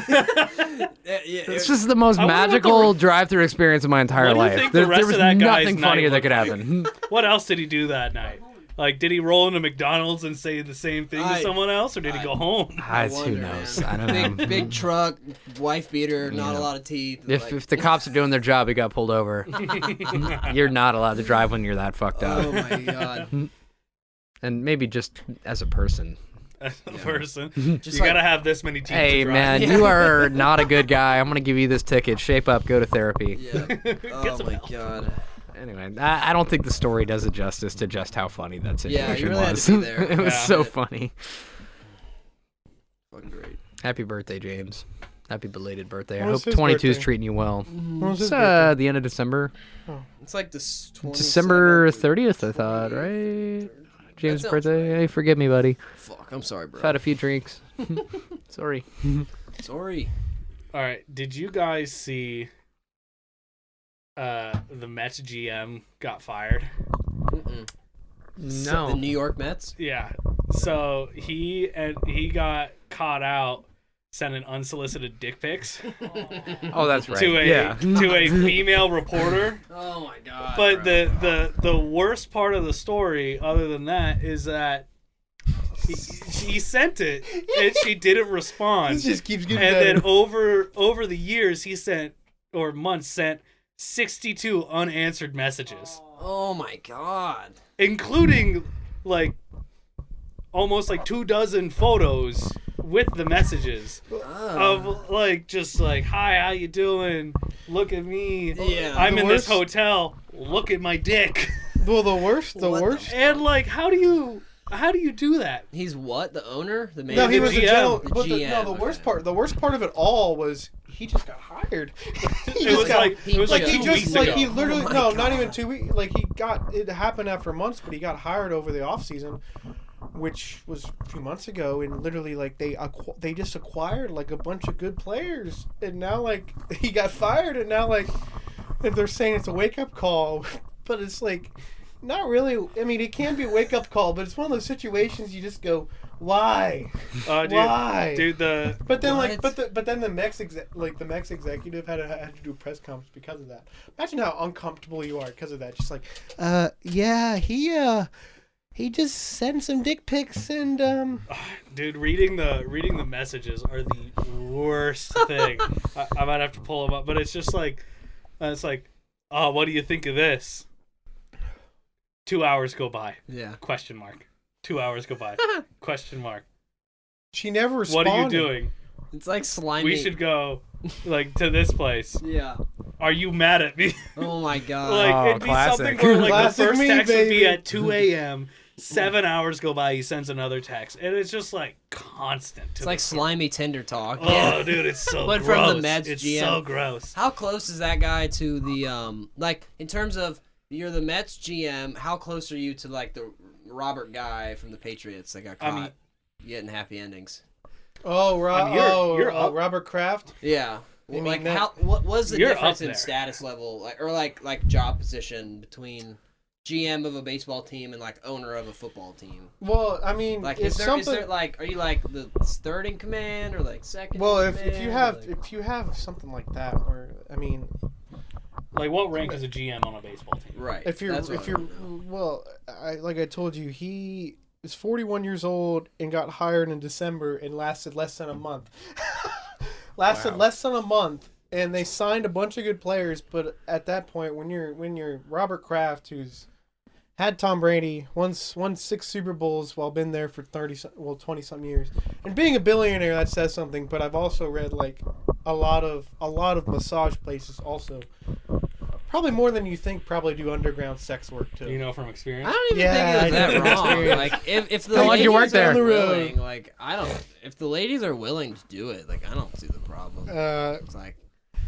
It's just the most I wonder what magical drive-through experience of my entire What do you life. think the There rest was of that guy's nothing night funnier that looked could like? happen. What else did he do that night? Like, did he roll into McDonald's and say the same thing to someone else, or did he go home? Who wonder, knows? man. I don't know. Big truck, wife beater, not a lot of teeth. If the cops are doing their job, he got pulled over. You're not allowed to drive when you're that fucked up. oh my god. And maybe just as a person. as a Yeah. person. Just You like- gotta have this many teeth. Hey to drive. man, you are not a good guy. I'm gonna give you this ticket. Shape up. Go to therapy. Yeah. Oh some my help. god. Anyway, I don't think the story does it justice to just how funny that Yeah, situation you really had was. to be there. It was Yeah. so funny. Fucking great. Happy birthday, James. Happy belated birthday. I When was hope his 22 is birthday? treating you well. When was It's his birthday? the end of December. It's like this 27th December or 30th, I thought, 28th right? or- James' That sounds birthday. right. Hey, forgive me, buddy. Fuck, I'm sorry, bro. I've had a few drinks. Sorry. Sorry. All right. Did you guys see the Mets GM got fired? Mm-mm. No. The New York Mets? Yeah. So he got caught out sending unsolicited dick pics Oh, that's right. to a yeah. to a female reporter. Oh my god. But bro. the worst part of the story, other than that, is that he sent it and she didn't respond. This just keeps getting And better. then over the years, he sent 62 unanswered messages, Oh my god. including like almost like 24 photos with the messages of like just like, hi, how you doing? Look at me. Yeah. I'm The in this worst- hotel. Look at my dick. Well, the worst. What the And like, how do you do that? He's what? The owner? The No, manager? he was the GM. general. The But the GM, worst okay. part. The worst part of it all was he just got hired. He It just was got- like it was like He 2 just, weeks like ago. he literally Oh my no, not God. even 2 weeks. Like he got it happened after months, but he got hired over the off season, which was a few months ago, and literally like they just acquired like a bunch of good players, and now like he got fired, and now like they're saying it's a wake up call, but it's like not really. I mean, it can be a wake up call, but it's one of those situations you just go, why, why, Dude, the But then, like, What? but then the Mex executive had to do a press conference because of that. Imagine how uncomfortable you are because of that. Just like, yeah, he just sent some dick pics and dude, reading the messages are the worst thing. I might have to pull them up, but it's just like, oh, what do you think of this? 2 hours go by. Yeah. Question mark. 2 hours go by. Question mark. she never What responded. are you doing? It's like slimy. We should go like to this place. Yeah. Are you mad at me? Oh my god. Like Oh, it'd be classic. something where like Classic the first me, text would be baby. at 2 a.m. 7 hours go by, he sends another text, and it's just like constant. It's like slimy Tinder talk. Oh, dude, it's so But gross. from the Mets it's GM. so gross. How close is that guy to the like in terms of you're the Mets GM? How close are you to like the Robert guy from the Patriots that got I caught mean- getting happy endings? Oh, I mean, you're up. Robert Kraft. Yeah. You mean Like that- how? What was the You're difference up in there. status level, like job position between GM of a baseball team and like owner of a football team? Well, I mean, Like, it's is there something. like, are you like the third in command or like second? Well, in if you command, have or, like- if you have something like that, or I mean, Like, what rank is a GM on a baseball team? right, if you're that's what if I you're wanna know. well, like I told you, he is 41 years old and got hired in December and lasted less than a month. Lasted Wow. less than a month, and they signed a bunch of good players. But at that point, when you're Robert Kraft, who's had Tom Brady, won 6 Super Bowls while been there for 20 something years, and being a billionaire, that says something. But I've also read like a lot of massage places also. Probably more than you think. Probably do underground sex work too. You know from experience. I don't even Yeah, think it I was know. that wrong. Like if the How long ladies you work there? are On the road. willing, like I don't. If the ladies are willing to do it, like I don't see the problem. It's like,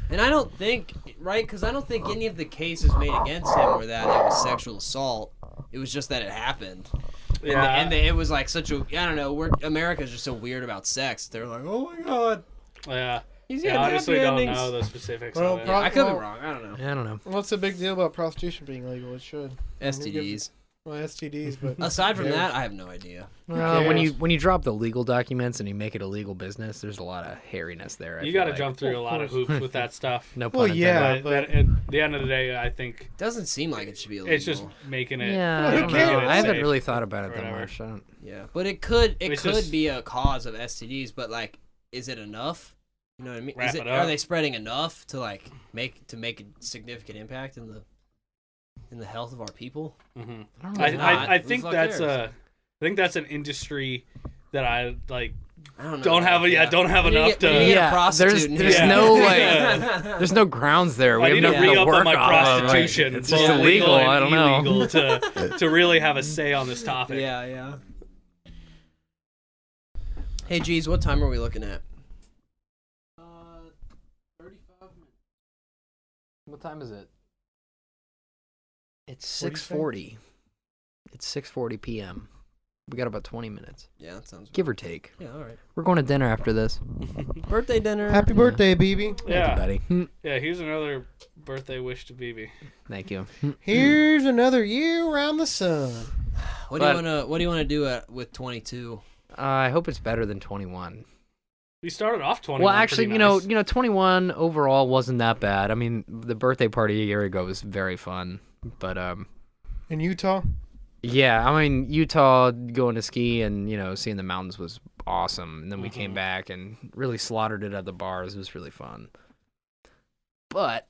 and I don't think right because I don't think any of the cases made against him were that it was sexual assault. It was just that it happened. Yeah. And it was like such a I don't know. America's just so weird about sex. They're like, oh my god, Yeah. he's Yeah, getting honestly, happy don't endings. know the specifics Well, of it. pro- I could be Well- wrong. I don't know. I don't know. What's the big deal about prostitution being legal? It should. STDs. Well, STDs, but Aside from Yeah. that, I have no idea. When cares? you drop the legal documents and you make it a legal business, there's a lot of hairiness there. You got to jump through a lot of hoops with that stuff. No pun Well, intended. yeah. But at the end of the day, I think Doesn't seem like it should be illegal. it's just making it. Yeah, Well, I who don't know. cares? I haven't Safe. really thought about it or that whatever. much. I don't. Yeah, but it could It's could just- be a cause of STDs. But like, is it enough? You know what I mean? Wrap Is it Are up. they spreading enough to like make a significant impact in the health of our people? Mhm. I don't know. I, If I, not, I who think the fuck that's cares? I think that's an industry that I like I don't know. don't have enough to. We need a Yeah, prostitute there's here. no Yeah. there's no grounds there. We I have need to nothing to re-up work on my off of. prostitution. It's both just legal illegal. and I don't know. illegal to really have a say on this topic. Yeah. Hey, geez, what time are we looking at? 35 minutes. What time is it? It's What do you 6:40. It's 6:40 p.m. We got about 20 minutes, Yeah, that sounds give or take. Yeah, all right. We're going to dinner after this. Birthday dinner. Happy birthday, BB. Yeah. Thank you, buddy. Yeah, here's another birthday wish to BB. Thank you. Here's another year around the sun. What do you wanna do with 22? I hope it's better than 21. We started off 21. Well, actually, pretty you nice. know, 21 overall wasn't that bad. I mean, the birthday party a year ago was very fun, but In Utah? yeah, I mean, Utah going to ski and, you know, seeing the mountains was awesome. And then we came back and really slaughtered it at the bars. It was really fun. But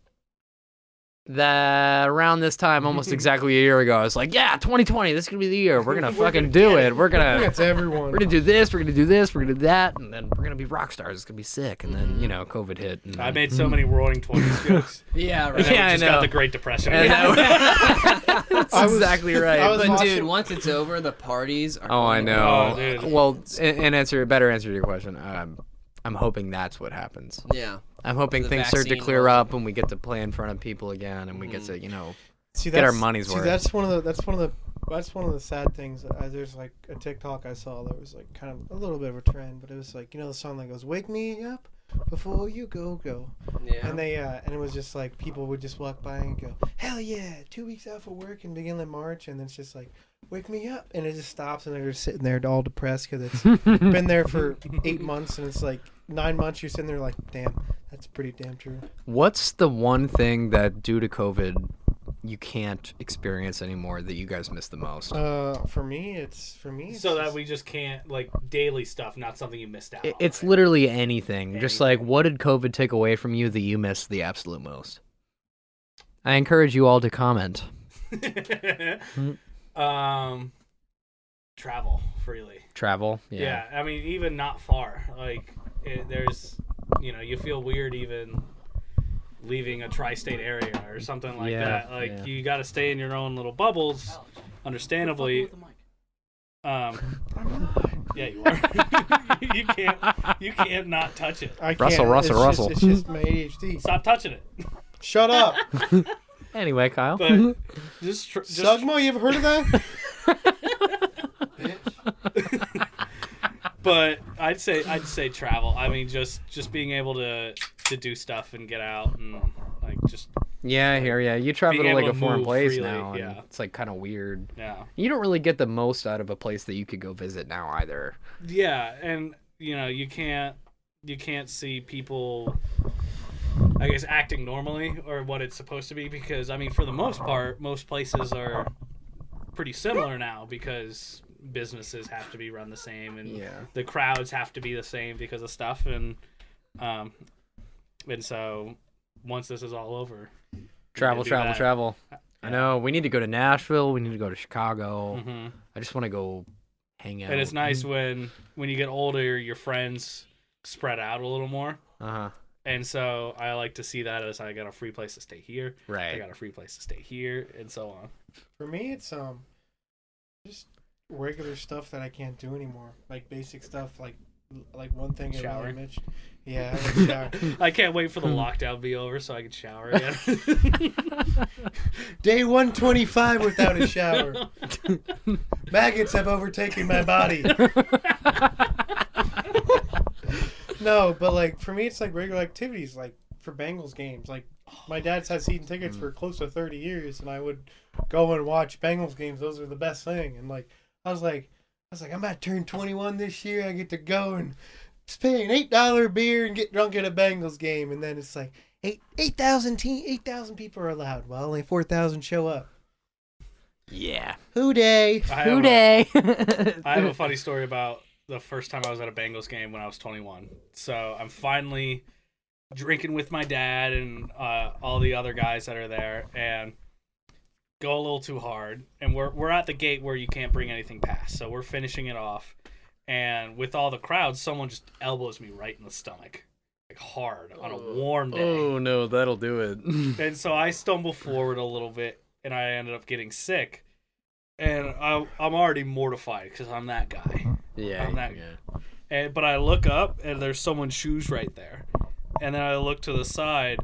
that around this time, almost exactly a year ago, I was like, yeah, 2020, this is going to be the year. We're going to fucking do it. We're going to It's everyone. we're going to do this, we're going to do this, we're going to do that, and then we're going to be rock stars. It's going to be sick. And then, you know, COVID hit. And I then, made so many roaring 20s jokes. Yeah, And then Yeah, I we just know. got the Great Depression. And again. that's I was- exactly right. I was But watching- dude, once it's over, the parties are. Oh, I going know. Oh, dude. Well, and better answer to your question. I'm hoping that's what happens. Yeah. I'm hoping The things start to vaccine clear rolls. up and we get to play in front of people again, and we get to, you know, See, get our that's- money's worth. That's one of the sad things. There's like a TikTok I saw that was like kind of a little bit of a trend, but it was like, you know, the song that goes "Wake me up before you go." Yeah. And and it was just like people would just walk by and go, "Hell yeah, 2 weeks out for work and begin in March," and it's just like, "Wake me up," and it just stops, and they're just sitting there all depressed because it's been there for 8 months, and it's like 9 months. You're sitting there like, "Damn, that's pretty damn true." What's the one thing that due to COVID you can't experience anymore that you guys miss the most? For me, it's So that we just can't, like, daily stuff, not something you missed out on. It's right? literally anything. Just like, Anything. what did COVID take away from you that you missed the absolute most? I encourage you all to comment. Travel freely. Travel. Yeah, I mean, even not far. Like, there's, you know, you feel weird even leaving a tri-state area or something like Yeah, that. Like, yeah. you got to stay in your own little bubbles, understandably. Yeah, you are. you can't not touch it. I can't. Russell. It's just my ADHD. Stop touching it. Shut up. Anyway, Kyle. But just Sugmo, you ever heard of that? but I'd say travel. I mean, just being able to do stuff and get out and like just Yeah, I hear ya. You travel being to like able a to foreign move place freely, now, and yeah. it's like kind of weird. yeah. You don't really get the most out of a place that you could go visit now either. Yeah, and you know, you can't see people, I guess, acting normally or what it's supposed to be, because I mean, for the most part, most places are pretty similar now because businesses have to be run the same and Yeah. the crowds have to be the same because of stuff, and so once this is all over, Travel. I know. We need to go to Nashville. We need to go to Chicago. hmm I just want to go hang out. And it's nice when you get older, your friends spread out a little more. Uh-huh. And so I like to see that as I got a free place to stay here. I Right. got a free place to stay here, and so on. For me, it's just regular stuff that I can't do anymore. Like basic stuff, like one thing I really Showering. mentioned. Yeah, I like shower. I can't wait for the lockdown to be over so I can shower again. Day 125 without a shower. Maggots have overtaken my body. No, but like for me, it's like regular activities, like for Bengals games. Like my dad's had season tickets for close to 30 years, and I would go and watch Bengals games. Those are the best thing. And like I was like, I'm about to turn 21 this year. I get to go and pay an $8 beer and get drunk at a Bengals game. And then it's like 8,000 people are allowed. Well, only 4,000 show up. Yeah. Who day? Who day? I have a funny story about the first time I was at a Bengals game when I was 21. So I'm finally drinking with my dad and all the other guys that are there, and go a little too hard. And we're at the gate where you can't bring anything past. So we're finishing it off. and with all the crowd, someone just elbows me right in the stomach, like hard on a warm day. Oh no, that'll do it. And so I stumble forward a little bit, and I ended up getting sick. And I'm already mortified because I'm that guy. Yeah. I'm that guy. But I look up, and there's someone's shoes right there. And then I look to the side.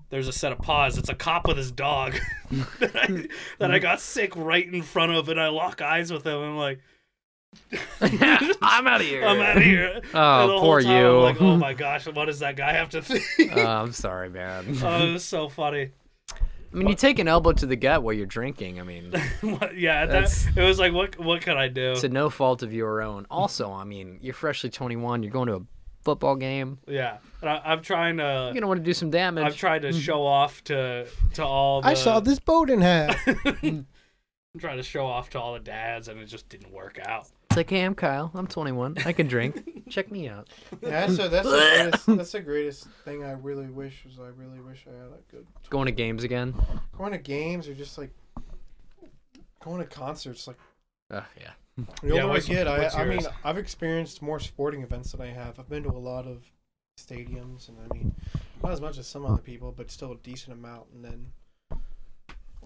There's a set of paws. It's a cop with his dog that I got sick right in front of, and I lock eyes with him. And I'm like, I'm out of here. I'm out of here. Oh, and the poor whole time you. I'm like, oh my gosh, what does that guy have to think? I'm sorry, man. Oh, it was so funny. I mean, you take an elbow to the gut while you're drinking. I mean, Yeah, it was like, what can I do? it's a no fault of your own. Also, I mean, you're freshly 21. You're going to a football game. Yeah, and I'm trying to. You're gonna want to do some damage. I've tried to show off to all. The, I saw this boat in half. I'm trying to show off to all the dads, and it just didn't work out. It's like, hey, I'm Kyle. I'm 21. I can drink. Check me out. Yeah, that's the greatest thing. I really wish I had a good Going to games again. going to games or just like going to concerts. Like Yeah. the older I what's get, I mean, yours? I've experienced more sporting events than I have. I've been to a lot of stadiums, and I mean, not as much as some other people, but still a decent amount. And then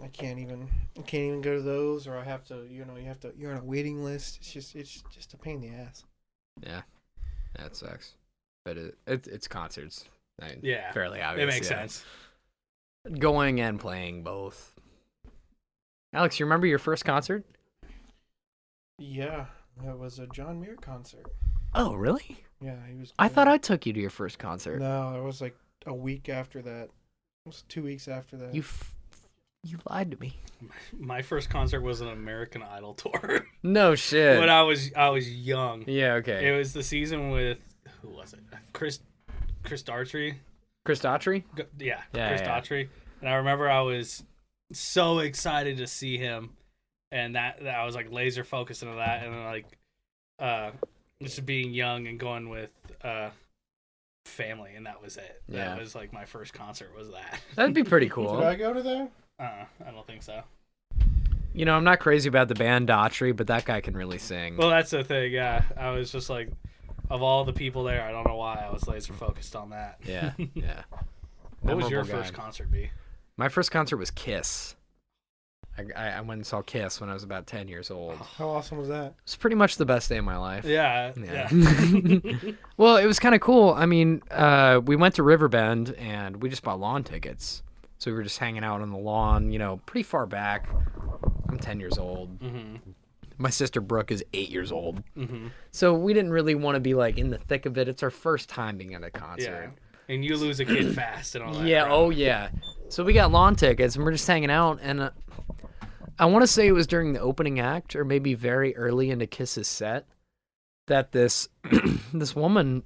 I can't even go to those, or I have to, you're on a waiting list. It's just a pain in the ass. Yeah. That sucks. But it's concerts. Yeah, Fairly obvious. it makes sense. Going and playing both. Alex, you remember your first concert? Yeah, it was a John Muir concert. Oh, really? Yeah, he was. I good. thought I took you to your first concert. No, it was like a week after that. It was 2 weeks after that. You lied to me. My first concert was an American Idol tour No shit. when I was young. Yeah, okay. It was the season with who was it? Chris Daughtry. Chris Daughtry? Yeah, Yeah, Chris yeah. Daughtry. And I remember I was so excited to see him, and that I was like laser focused into that, and then like just being young and going with family, and that was it. Yeah. That was like my first concert was that. That'd be pretty Did cool. I go to that? I don't think so. You know, I'm not crazy about the band Daughtry, but that guy can really sing. Well, that's the thing. Yeah, I was just like, of all the people there, I don't know why I was laser focused on that. Yeah, yeah. What was your Memorable first guy. concert be? My first concert was Kiss. I went and saw Kiss when I was about 10 years old. How awesome was that? It's pretty much the best day of my life. Yeah. Well, it was kind of cool. I mean, we went to Riverbend and we just bought lawn tickets. So we were just hanging out on the lawn, pretty far back. I'm 10 years old. Mm-hmm. My sister Brooke is 8 years old. Mm-hmm. So we didn't really want to be like in the thick of it. It's our first time being at a concert. Yeah. And you lose a kid fast and all that. Yeah, crap. oh yeah. So we got lawn tickets and we're just hanging out, and I want to say it was during the opening act or maybe very early into Kiss's set that this this woman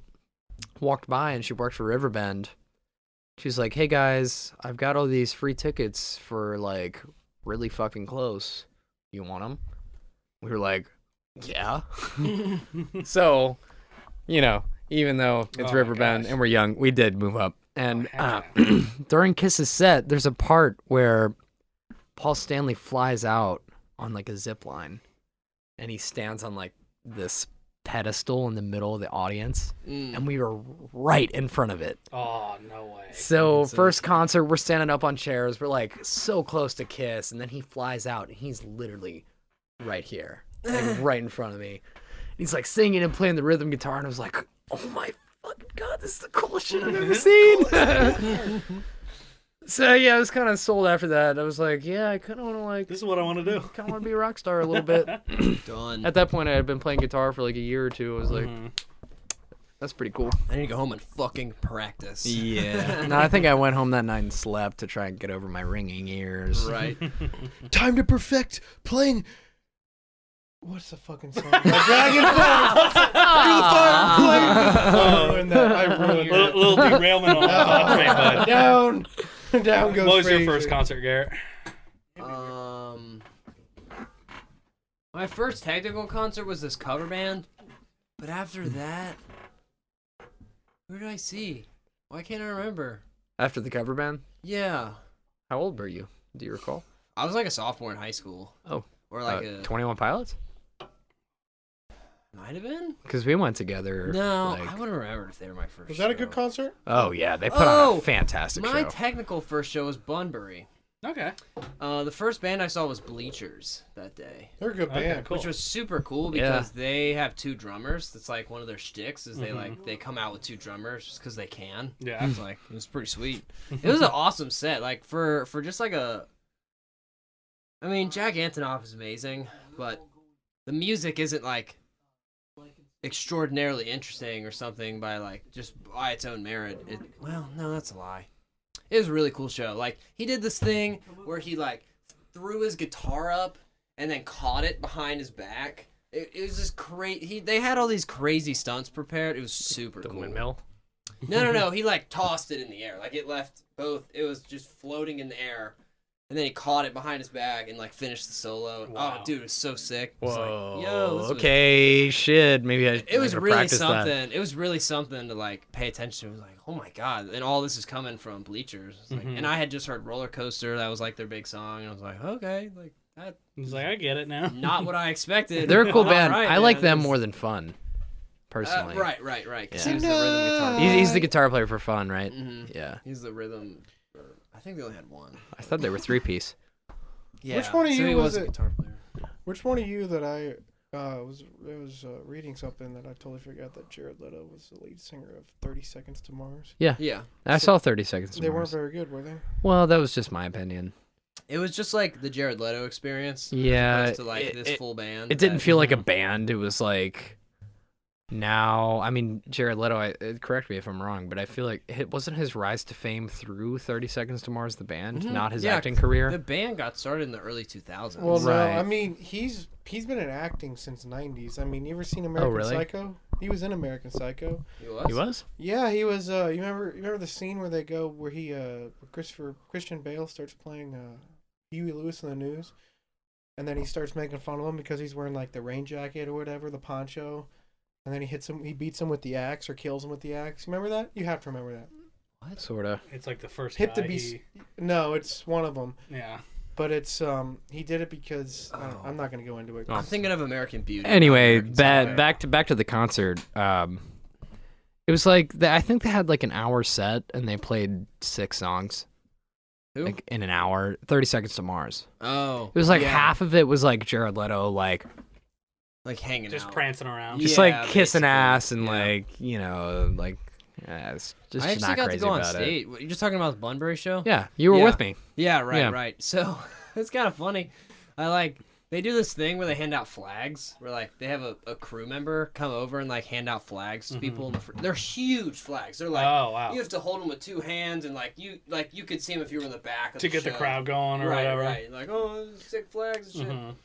walked by, and she worked for Riverbend. She's like, "Hey guys, I've got all these free tickets for like really fucking close. You want them?" We were like, "Yeah." So, even though it's Oh my Riverbend gosh. and we're young, we did move up. And Oh, heck during Kiss's set, there's a part where Paul Stanley flies out on like a zip line, and he stands on like this pedestal in the middle of the audience, and we were right in front of it. Oh, no way. So first concert, we're standing up on chairs, we're like so close to Kiss, and then he flies out, and he's literally right here, like right in front of me. He's like singing and playing the rhythm guitar, and I was like, "Oh my fucking god, this is the coolest shit I've ever seen." So yeah, I was kind of sold after that. I was like, yeah, I kind of want to This is what I want to do. kind of want to be a rock star a little bit. Done. At that point, I had been playing guitar for like a year or two. I was like, Mhm. that's pretty cool. I need to go home and fucking practice. Yeah. No, I think I went home that night and slept to try and get over my ringing ears. Right. Time to perfect playing. What's the fucking song? Dragonfly. I ruined that. I ruined it. Little derailment on the thought train, bud. Down goes. What was your Fraser. first concert, Garrett? My first technical concert was this cover band, but after that, where did I see? Why can't I remember? After the cover band, Yeah, how old were you? Do you recall? I was like a sophomore in high school. Oh. Or like 21 Pilots? Might have been. Because we went together. No, like- I wouldn't remember if they were my first. Was that a show. good concert? Oh yeah, they put on a fantastic My show. technical first show was Bunbury. Okay. The first band I saw was Bleachers that day, They're a good Okay, band. cool. which was super cool because they have 2 drummers. That's like one of their shticks is they come out with 2 drummers just because they can. Yeah. It's like it was pretty sweet. It was an awesome set. Like for just like a. I mean, Jack Antonoff is amazing, but the music isn't like extraordinarily interesting or something by like just by its own merit. Well, no, that's a lie. It was a really cool show. Like he did this thing where he like threw his guitar up and then caught it behind his back. It was just crazy. They had all these crazy stunts prepared. It was super The cool. windmill. No. He like tossed it in the air. Like it left both. It was just floating in the air. And then he caught it behind his back and like finished the solo. Wow. Oh, dude, it was so sick. It was Whoa. like, yo, this was- okay, shit. Maybe I. it was I gotta really practice something. That. It was really something to like pay attention to. It was like, oh my god! And all this is coming from Bleachers. It's like, and I had just heard Roller Coaster. That was like their big song. And I was like, okay, like that. He's like, I get it now. Not what I expected. They're a cool All band. right, I like man. them It was- more than Fun. Personally. Right. 'Cause Yeah. he was the rhythm guitar. He's the guitar player for Fun, right? Mhm. Yeah. He's the rhythm. I think they only had one. I thought they were 3-piece. Yeah. Which one of so you he was a it? guitar player. Which one of you that I was reading something that I totally forgot that Jared Leto was the lead singer of 30 Seconds to Mars. Yeah. Yeah. I saw 30 Seconds to They weren't Mars. very good, were they? Well, that was just my opinion. It was just like the Jared Leto experience. Yeah, As opposed to like it- this it- full band. It didn't that- feel like a band. It was like now. I mean, Jared Leto. Correct me if I'm wrong, but I feel like it wasn't his rise to fame through 30 Seconds to Mars, the band, Mhm. not his Yeah, acting career. The band got started in the early 2000s. Well, Right. no, I mean he's been in acting since '90s. I mean, you ever seen American really? Psycho? He was in American Psycho. He was. He was. Yeah, he was. You remember the scene where they go where Christian Bale starts playing Huey Lewis in the News, and then he starts making fun of him because he's wearing like the rain jacket or whatever, the poncho, and then he beats him with the axe or kills him with the axe. You remember that? You have to remember that. Sort of. It's like the first Hit guy. to be. No, it's one of them. Yeah. But it's he did it because I'm not gonna go into it. Oh. I'm thinking of American Beauty. Anyway, not American Psycho. back to the concert. It was like I think they had like an hour set and they played 6 songs. Who? Like in an hour, 30 Seconds to Mars. Oh. It was like yeah. half of it was like Jared Leto, like like hanging Just out. prancing around. just Yeah, like kissing basically. ass and Yeah. like like it's just I actually not got to crazy go on about it. stage. You're just talking about the Bunbury show? Yeah, you were Yeah. with me. Yeah, right, Yeah. right. So it's kind of funny. They do this thing where they hand out flags, where like they have a crew member come over and like hand out flags to people. They're huge flags. They're like, Oh, wow. you have to hold them with 2 hands, and like you could see them if you were in the back of To the get the show. crowd going or right, whatever. Right, like oh, sick flags and shit. Mhm.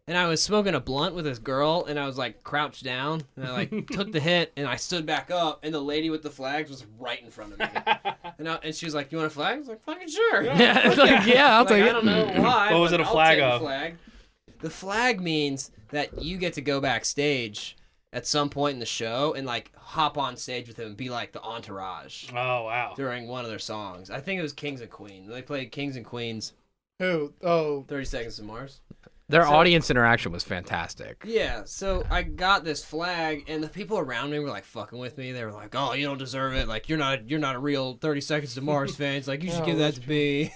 And I was smoking a blunt with this girl, and I was like crouched down, and I like took the hit, and I stood back up, and the lady with the flags was right in front of me, and she was like, "You want a flag?" I was like, "Fucking sure." Yeah, it's like yeah, I'll Like, take I it. don't know why. What was but it a I'll flag take of? The flag. The flag means that you get to go backstage at some point in the show and like hop on stage with him and be like the entourage Oh, wow. during one of their songs. I think it was Kings and Queens. They played Kings and Queens. Who? Oh, 30 Seconds to Mars. Their So- audience interaction was fantastic. Yeah, so I got this flag, and the people around me were like fucking with me. They were like, "Oh, you don't deserve it. Like you're not a real 30 Seconds to Mars fan. It's like you should Oh, give that those to me."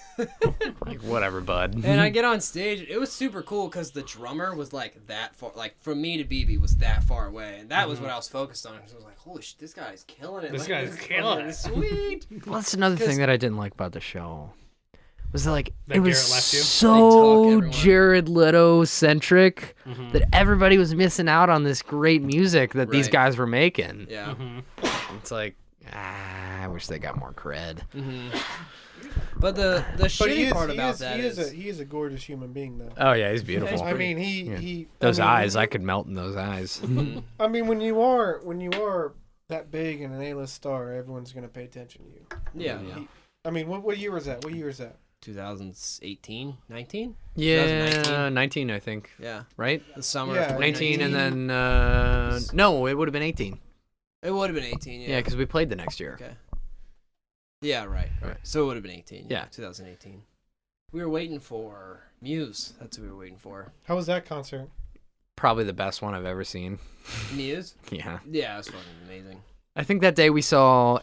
Like whatever, bud. And I get on stage. It was super cool because the drummer was like that far. Like from me to BB was that far away, and that was what I was focused on. 'Cause I was like, "Holy shit, this guy's killing it! This Like, guy's is killing fucking it." Sweet." Well, that's another 'Cause- thing that I didn't like about the show. Was that like That it was Garrett left you? They took so everyone. Jared Leto centric Mhm. that everybody was missing out on this great music that these Right. guys were making. Yeah. Mhm. It's like I wish they got more cred. hmm But the but shitty part about that he is is a gorgeous human being though. Oh yeah, he's beautiful. I mean, Yeah. he Those I mean, eyes, I could melt in those eyes. Mhm. I mean, when you are that big and an A-list star, everyone's gonna pay attention to you. yeah. I mean, what year was that? What year is that? 2018, 19. Yeah, 2019. 19, I think. Yeah, Right? the summer. Yeah, of 19, and 2019. then no, it would have been 18. It would have been 18. Yeah, because we played the next year. Okay. Yeah, right. Right. So it would have been 18. Yeah. 2018. We were waiting for Muse. That's what we were waiting for. How was that concert? probably the best one I've ever seen. Muse? Yeah. Yeah, it's fucking amazing. I think that day we saw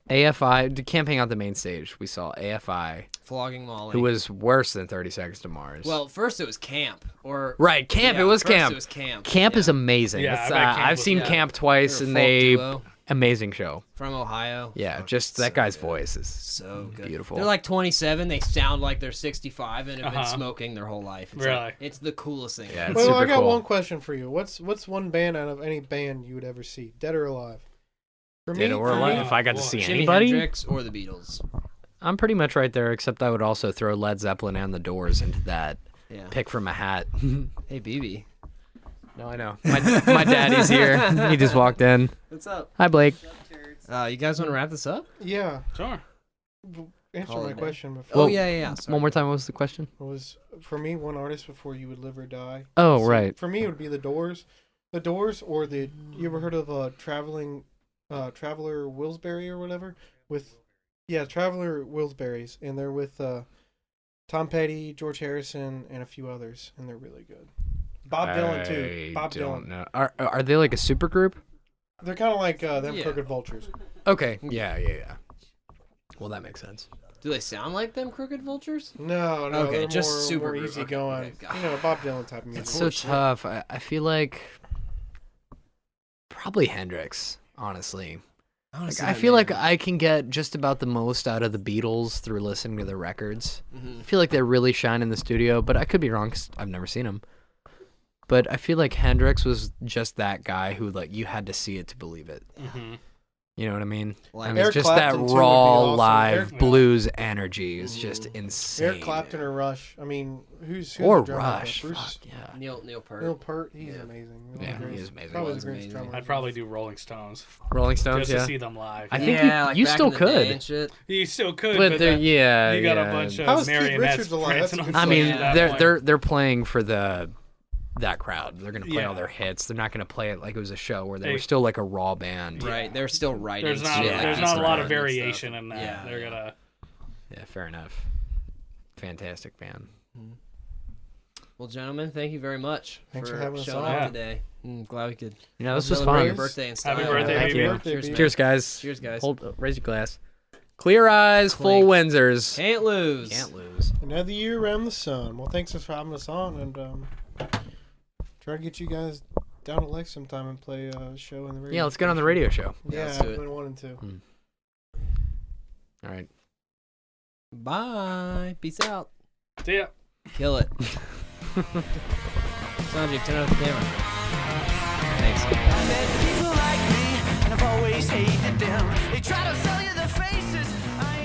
AFI camping out the main stage. We saw AFI, Flogging Molly. who was worse than 30 Seconds to Mars. Well, first it was Camp. Right, Camp. Yeah, It was first Camp. It was Camp. Camp is amazing. Yeah, It's, I bet Camp I've was- seen yeah. Camp twice, They're a and folk they duo amazing show. from Ohio. Yeah, Fuck, just so that guy's good. voice is So good. beautiful. They're like 27. They sound like they're 65 and have been Uh-huh. smoking their whole life. It's Really? like, it's the coolest thing. Yeah, ever. it's Well, super I got cool. one question for you. What's one band out of any band you would ever see, dead or alive? For Dead or for alive. If I got to boy. see Jimi anybody, Hendrix or the Beatles. I'm pretty much right there. Except I would also throw Led Zeppelin and the Doors into that Yeah. pick from a hat. Hey, BB. No, I know. My daddy's here. He just walked in. What's up? Hi, Blake. You guys want to wrap this up? Yeah. Sure. Answer Call my it a day. question before. Oh, yeah. Sorry. One more time. What was the question? It was for me one artist before you would live or die. Oh, So, right. For me, it would be the Doors. The Doors, or the you ever heard of Traveler Willsbury or whatever? Traveler Willsbury's, and they're with Tom Petty, George Harrison, and a few others, and they're really good. Bob Dylan too. Bob Dylan. Know. Are they like a super group? They're kind of like them Yeah. Crooked Vultures. Okay. Yeah. Well, that makes sense. Do they sound like them Crooked Vultures? No, Okay, they're just more, super more group. easy Okay, going. okay, got it. You know, Bob Dylan type of music. It's so tough. I feel like probably Hendrix, honestly. Honestly, I feel like I can get just about the most out of the Beatles through listening to their records. Mhm. I feel like they really shine in the studio, but I could be wrong 'cause I've never seen them. But I feel like Hendrix was just that guy who, like, you had to see it to believe it. Mm-hmm. You know what I mean? Like, I mean, Eric just that Clapton, too, would be raw awesome. live Eric- blues energy is just insane. Eric Clapton or Rush. I mean, who's Or the drummer of that? Rush. Bruce? Fuck, yeah. Neil Peart. Neil Peart. He's Yeah. amazing. Yeah, Really he great. is amazing. Probably He was the greatest amazing. drummer. I'd probably do Rolling Stones Rolling Stones, just yeah. to see them live. I think yeah, you- like you back still in the day could. and shit. You still could, But but they're, then yeah, you got yeah. a bunch of How is Keith marionettes Richards alive? prancing That's a on good I stage mean, at that they're point. they're playing for that crowd. They're gonna play all Yeah. their hits. They're not gonna play it like it was a show where they They- were still like a raw band. Right, they're still writing. There's not shit like there's these not a lot bands of and variation stuff. in that. Yeah, They're yeah. gonna. Yeah, fair enough. Fantastic band. Well, gentlemen, thank you very much Thanks for having us showing on. up Yeah. today. Glad we could. You know, this was celebrate fun. Your birthday and style. Happy birthday, Thank baby. you. Birthday, Cheers, baby. man. Cheers, guys. Cheers, guys. Raise your glass. Clear eyes, full Clink. Windsors. Can't lose. Can't lose. Another year around the sun. Well, thanks for having us on, and try to get you guys down to Lake sometime and play a show in the radio. Yeah, let's get on the radio show. Yeah, let's I've do it. been wanting to. All right. Bye. Peace out. See ya. Kill it. Sanjay, turn off the camera. Thanks. I met people like me, and I've always hated them. They try to sell you their faces. I